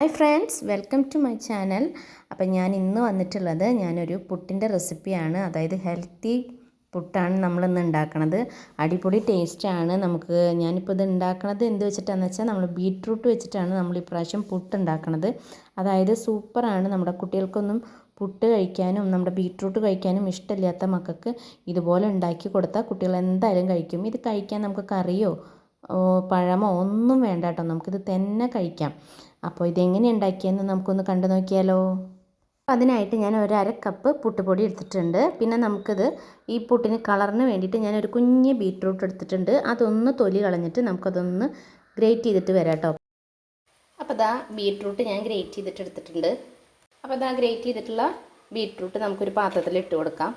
Hi friends, welcome to my channel. അപ്പം ഞാൻ ഇന്ന് വന്നിട്ടുള്ളത് ഞാനൊരു പുട്ടിൻ്റെ റെസിപ്പിയാണ്. അതായത് ഹെൽത്തി പുട്ടാണ് നമ്മളിന്ന് ഉണ്ടാക്കണത്. അടിപൊളി ടേസ്റ്റാണ്. ഞാനിപ്പോൾ ഇത് ഉണ്ടാക്കണത് എന്ത് വെച്ചിട്ടാണെന്ന് വെച്ചാൽ നമ്മൾ ബീട്രൂട്ട് വെച്ചിട്ടാണ് നമ്മൾ ഇപ്രാവശ്യം പുട്ട് ഉണ്ടാക്കണത്. അതായത് സൂപ്പറാണ്. നമ്മുടെ കുട്ടികൾക്കൊന്നും പുട്ട് കഴിക്കാനും നമ്മുടെ ബീട്രൂട്ട് കഴിക്കാനും ഇഷ്ടമില്ലാത്ത മക്കൾക്ക് ഇതുപോലെ ഉണ്ടാക്കി കൊടുത്താൽ കുട്ടികൾ എന്തായാലും കഴിക്കും. ഇത് കഴിക്കാൻ നമുക്ക് കറിയോ പഴമോ ഒന്നും വേണ്ട കേട്ടോ, നമുക്കിത് തന്നെ കഴിക്കാം. അപ്പോൾ ഇതെങ്ങനെ ഉണ്ടാക്കിയെന്ന് നമുക്കൊന്ന് കണ്ടു നോക്കിയാലോ. അതിനായിട്ട് ഞാൻ ഒരു അര കപ്പ് പുട്ടുപൊടി എടുത്തിട്ടുണ്ട്. പിന്നെ നമുക്കിത് ഈ പുട്ടിന് കളറിന് വേണ്ടിയിട്ട് ഞാനൊരു കുഞ്ഞ് ബീട്രൂട്ട് എടുത്തിട്ടുണ്ട്. അതൊന്ന് തൊലി കളഞ്ഞിട്ട് നമുക്കതൊന്ന് ഗ്രേറ്റ് ചെയ്തിട്ട് വരാം കേട്ടോ. അപ്പോൾ ഇതാ ബീട്രൂട്ട് ഞാൻ ഗ്രേറ്റ് ചെയ്തിട്ട് എടുത്തിട്ടുണ്ട്. അപ്പോൾ ഇതാ ഗ്രേറ്റ് ചെയ്തിട്ടുള്ള ബീട്രൂട്ട് നമുക്കൊരു പാത്രത്തിൽ ഇട്ട് കൊടുക്കാം.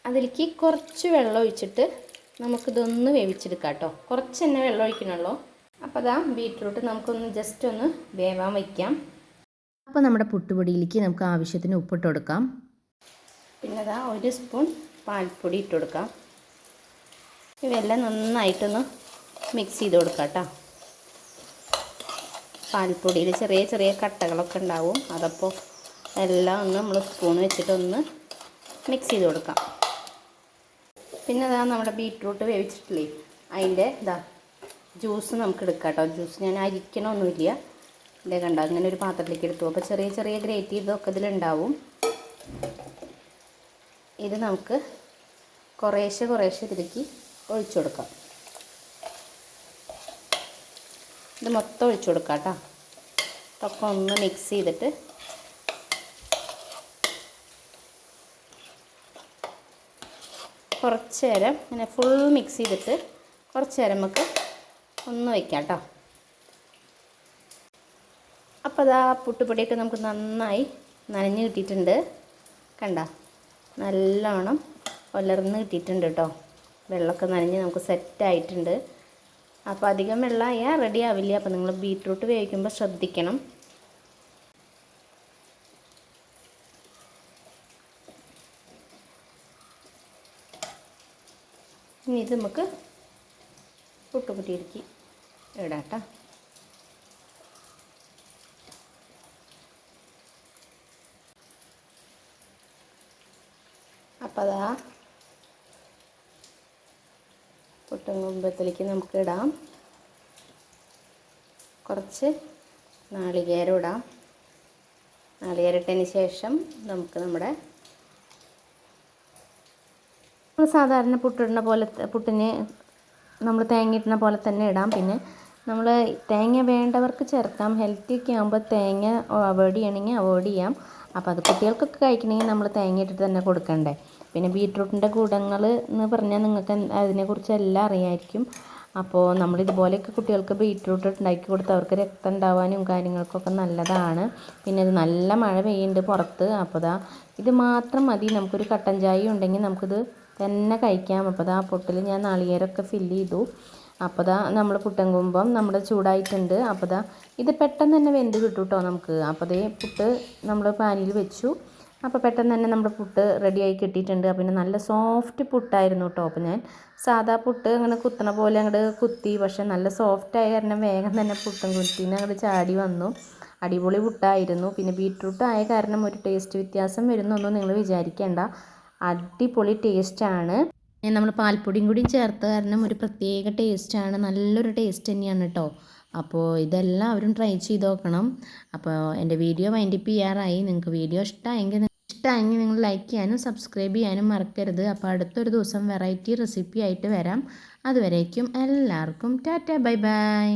അതിലേക്ക് കുറച്ച് വെള്ളം ഒഴിച്ചിട്ട് നമുക്കിതൊന്ന് വേവിച്ചെടുക്കാം കേട്ടോ. കുറച്ച് തന്നെ വെള്ളം ഒഴിക്കണുള്ളൂ. അപ്പോൾ അതാ ബീട്രൂട്ട് നമുക്കൊന്ന് ജസ്റ്റ് ഒന്ന് വേവാൻ വയ്ക്കാം. അപ്പോൾ നമ്മുടെ പുട്ടുപൊടിയിലേക്ക് നമുക്ക് ആവശ്യത്തിന് ഉപ്പിട്ട് കൊടുക്കാം. പിന്നെ അതാ ഒരു സ്പൂൺ പാൽപ്പൊടി ഇട്ട് കൊടുക്കാം. ഇവയെല്ലാം നന്നായിട്ടൊന്ന് മിക്സ് ചെയ്ത് കൊടുക്കാം കേട്ടോ. പാൽപ്പൊടിയിൽ ചെറിയ ചെറിയ കട്ടകളൊക്കെ ഉണ്ടാവും. അതപ്പോൾ എല്ലാം ഒന്ന് നമ്മൾ സ്പൂൺ വെച്ചിട്ടൊന്ന് മിക്സ് ചെയ്ത് കൊടുക്കാം. പിന്നെ അതാ നമ്മുടെ ബീട്രൂട്ട് വേവിച്ചിട്ടില്ലേ, അതിൻ്റെ ജ്യൂസ് നമുക്ക് എടുക്കാം കേട്ടോ. ജ്യൂസ് ഞാൻ അരിക്കണമൊന്നുമില്ല. ഇതേ കണ്ട അങ്ങനെ ഒരു പാത്രത്തിലേക്ക് എടുത്തു. അപ്പോൾ ചെറിയ ചെറിയ ഗ്രേറ്റ് ചെയ്തൊക്കെ ഇതിലുണ്ടാവും. ഇത് നമുക്ക് കുറേശ്ശെ ഇതിലേക്ക് ഒഴിച്ചു കൊടുക്കാം. ഇത് മൊത്തം ഒഴിച്ചു കൊടുക്കാം കേട്ടോ. ഇതൊക്കെ ഒന്ന് മിക്സ് ചെയ്തിട്ട് കുറച്ച് നേരം ഇങ്ങനെ ഫുൾ മിക്സ് ചെയ്തിട്ട് കുറച്ച് നേരം നമുക്ക് ഒന്ന് വയ്ക്കാം കേട്ടോ. അപ്പോൾ അതാ പുട്ടുപൊടിയൊക്കെ നമുക്ക് നന്നായി നനഞ്ഞ് കിട്ടിയിട്ടുണ്ട്. കണ്ട നല്ലോണം ഒലർന്ന് കിട്ടിയിട്ടുണ്ട് കേട്ടോ. വെള്ളമൊക്കെ നനഞ്ഞ് നമുക്ക് സെറ്റായിട്ടുണ്ട്. അപ്പോൾ അധികം വെള്ളമായാൽ റെഡി ആവില്ല. അപ്പോൾ നിങ്ങൾ ബീട്രൂട്ട് വേവിക്കുമ്പോൾ ശ്രദ്ധിക്കണം. ഇനി ഇത് നമുക്ക് പുട്ടുപൊടിയിലേക്ക് ഇടാം കേട്ടോ. അപ്പോൾ അതാ പുട്ടും കുമ്പത്തിലേക്ക് നമുക്ക് ഇടാം. കുറച്ച് നാളികേരം ഇടാം. നാളികേരം ഇട്ടതിന് ശേഷം നമുക്ക് നമ്മുടെ സാധാരണ പുട്ടിടുന്ന പോലെ പുട്ടിന് നമ്മൾ തേങ്ങ ഇടുന്ന പോലെ തന്നെ ഇടാം. പിന്നെ നമ്മൾ തേങ്ങ വേണ്ടവർക്ക് ചേർക്കാം. ഹെൽത്തിയൊക്കെ ആകുമ്പോൾ തേങ്ങ അവോയ്ഡ് ചെയ്യണമെങ്കിൽ അവോയ്ഡ് ചെയ്യാം. അപ്പോൾ അത് കുട്ടികൾക്കൊക്കെ കഴിക്കണമെങ്കിൽ നമ്മൾ തേങ്ങ ഇട്ടിട്ട് തന്നെ കൊടുക്കണ്ടേ. പിന്നെ ബീട്രൂട്ടിൻ്റെ ഗുണങ്ങൾ എന്ന് പറഞ്ഞാൽ നിങ്ങൾക്ക് അതിനെക്കുറിച്ച് എല്ലാം അറിയാമായിരിക്കും. അപ്പോൾ നമ്മളിതുപോലെയൊക്കെ കുട്ടികൾക്ക് ബീട്രൂട്ട് ഉണ്ടാക്കി കൊടുത്ത് അവർക്ക് രക്തം ഉണ്ടാവാനും കാര്യങ്ങൾക്കൊക്കെ നല്ലതാണ്. പിന്നെ ഇത് നല്ല മഴ പെയ്യുന്നുണ്ട് പുറത്ത്. അപ്പോൾ ഇത് മാത്രം മതി. നമുക്കൊരു കട്ടൻ ചായ ഉണ്ടെങ്കിൽ നമുക്കിത് തന്നെ കഴിക്കാം. അപ്പോൾ പൊട്ടിൽ ഞാൻ നാളികേരമൊക്കെ ഫില്ല് ചെയ്തു. അപ്പോൾ നമ്മൾ പുട്ടും കുമ്പം നമ്മുടെ ചൂടായിട്ടുണ്ട്. അപ്പോൾ ഇത് പെട്ടെന്ന് തന്നെ വെന്ത് കിട്ടും കേട്ടോ നമുക്ക്. അപ്പോൾ പുട്ട് നമ്മൾ പാനിൽ വെച്ചു. അപ്പോൾ പെട്ടെന്ന് തന്നെ നമ്മുടെ പുട്ട് റെഡിയായി കിട്ടിയിട്ടുണ്ട്. പിന്നെ നല്ല സോഫ്റ്റ് പുട്ടായിരുന്നു കേട്ടോ. അപ്പോൾ ഞാൻ സാധാ പുട്ട് അങ്ങനെ കുത്തണ പോലെ അങ്ങോട്ട് കുത്തി. പക്ഷേ നല്ല സോഫ്റ്റായ കാരണം വേഗം തന്നെ പുട്ടും കുത്തിന്ന് അങ്ങോട്ട് ചാടി വന്നു. അടിപൊളി പുട്ടായിരുന്നു. പിന്നെ ബീട്രൂട്ട് ആയ കാരണം ഒരു ടേസ്റ്റ് വ്യത്യാസം വരുന്നൊന്നും നിങ്ങൾ വിചാരിക്കേണ്ട. അടിപൊളി ടേസ്റ്റാണ്. നമ്മൾ പാൽപ്പൊടിയും കൂടി ചേർത്ത കാരണം ഒരു പ്രത്യേക ടേസ്റ്റാണ്. നല്ലൊരു ടേസ്റ്റ് തന്നെയാണ് കേട്ടോ. അപ്പോൾ ഇതെല്ലാവരും ട്രൈ ചെയ്ത് നോക്കണം. അപ്പോൾ എൻ്റെ വീഡിയോ വൈൻഡപ്പ് ചെയ്യാറായി. നിങ്ങൾക്ക് വീഡിയോ ഇഷ്ടമായെങ്കിൽ നിങ്ങൾ ലൈക്ക് ചെയ്യാനും സബ്സ്ക്രൈബ് ചെയ്യാനും മറക്കരുത്. അപ്പോൾ അടുത്തൊരു ദിവസം വെറൈറ്റി റെസിപ്പി ആയിട്ട് വരാം. അതുവരേക്കും എല്ലാവർക്കും ടാറ്റ ബൈ ബൈ.